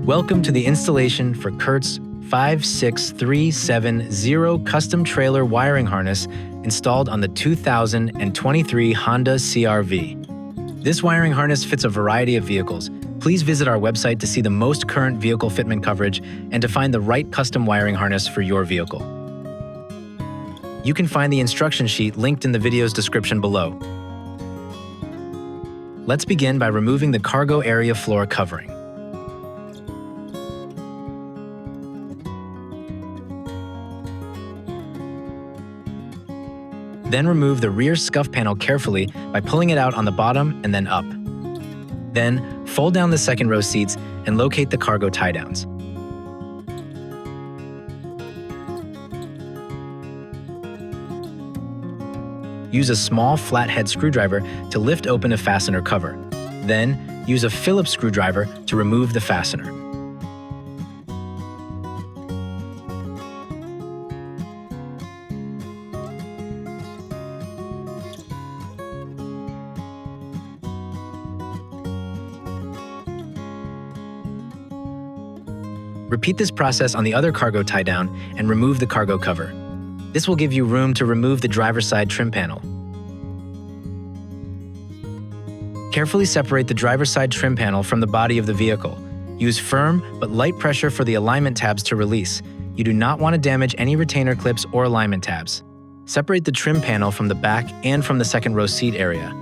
Welcome to the installation for CURT's 56370 custom trailer wiring harness installed on the 2023 Honda CR-V. This wiring harness fits a variety of vehicles. Please visit our website to see the most current vehicle fitment coverage and to find the right custom wiring harness for your vehicle. You can find the instruction sheet linked in the video's description below. Let's begin by removing the cargo area floor covering. Then remove the rear scuff panel carefully by pulling it out on the bottom and then up. Then, fold down the second row seats and locate the cargo tie-downs. Use a small flathead screwdriver to lift open a fastener cover. Then, use a Phillips screwdriver to remove the fastener. Repeat this process on the other cargo tie-down and remove the cargo cover. This will give you room to remove the driver's side trim panel. Carefully separate the driver's side trim panel from the body of the vehicle. Use firm but light pressure for the alignment tabs to release. You do not want to damage any retainer clips or alignment tabs. Separate the trim panel from the back and from the second row seat area.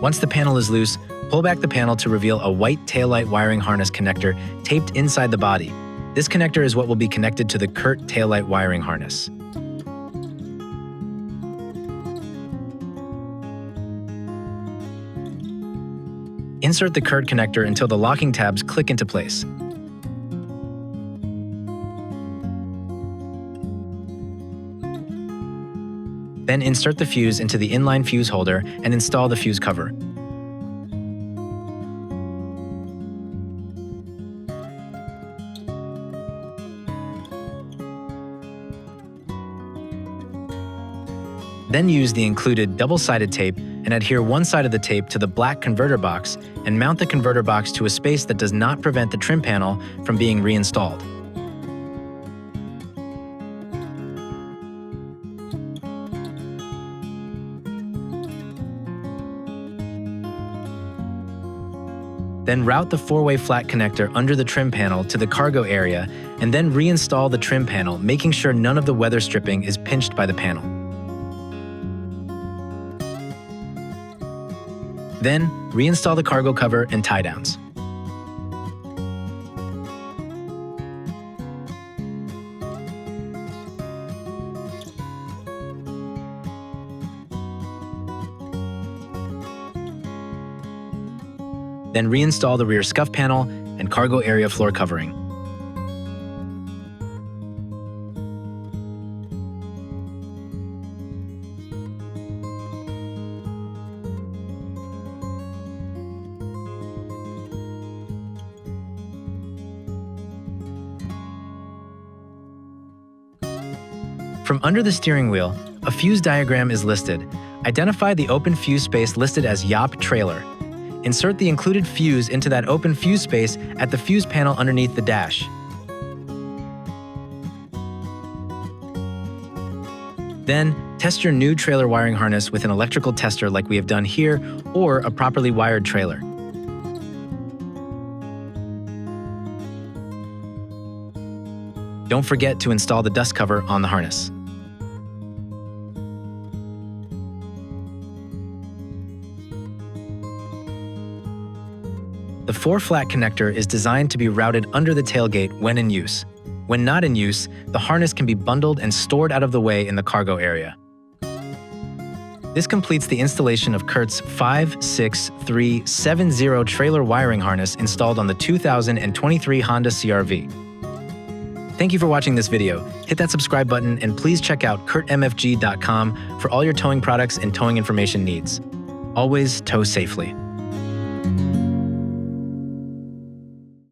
Once the panel is loose, pull back the panel to reveal a white taillight wiring harness connector taped inside the body. This connector is what will be connected to the CURT taillight wiring harness. Insert the CURT connector until the locking tabs click into place. Then insert the fuse into the inline fuse holder and install the fuse cover. Then use the included double-sided tape and adhere one side of the tape to the black converter box and mount the converter box to a space that does not prevent the trim panel from being reinstalled. Then route the four-way flat connector under the trim panel to the cargo area and then reinstall the trim panel, making sure none of the weather stripping is pinched by the panel. Then, reinstall the cargo cover and tie-downs. Then reinstall the rear scuff panel and cargo area floor covering. From under the steering wheel, a fuse diagram is listed. Identify the open fuse space listed as YOP trailer. Insert the included fuse into that open fuse space at the fuse panel underneath the dash. Then, test your new trailer wiring harness with an electrical tester like we have done here, or a properly wired trailer. Don't forget to install the dust cover on the harness. The 4-flat connector is designed to be routed under the tailgate when in use. When not in use, the harness can be bundled and stored out of the way in the cargo area. This completes the installation of CURT's 56370 trailer wiring harness installed on the 2023 Honda CR-V. Thank you for watching this video. Hit that subscribe button and please check out curtmfg.com for all your towing products and towing information needs. Always tow safely.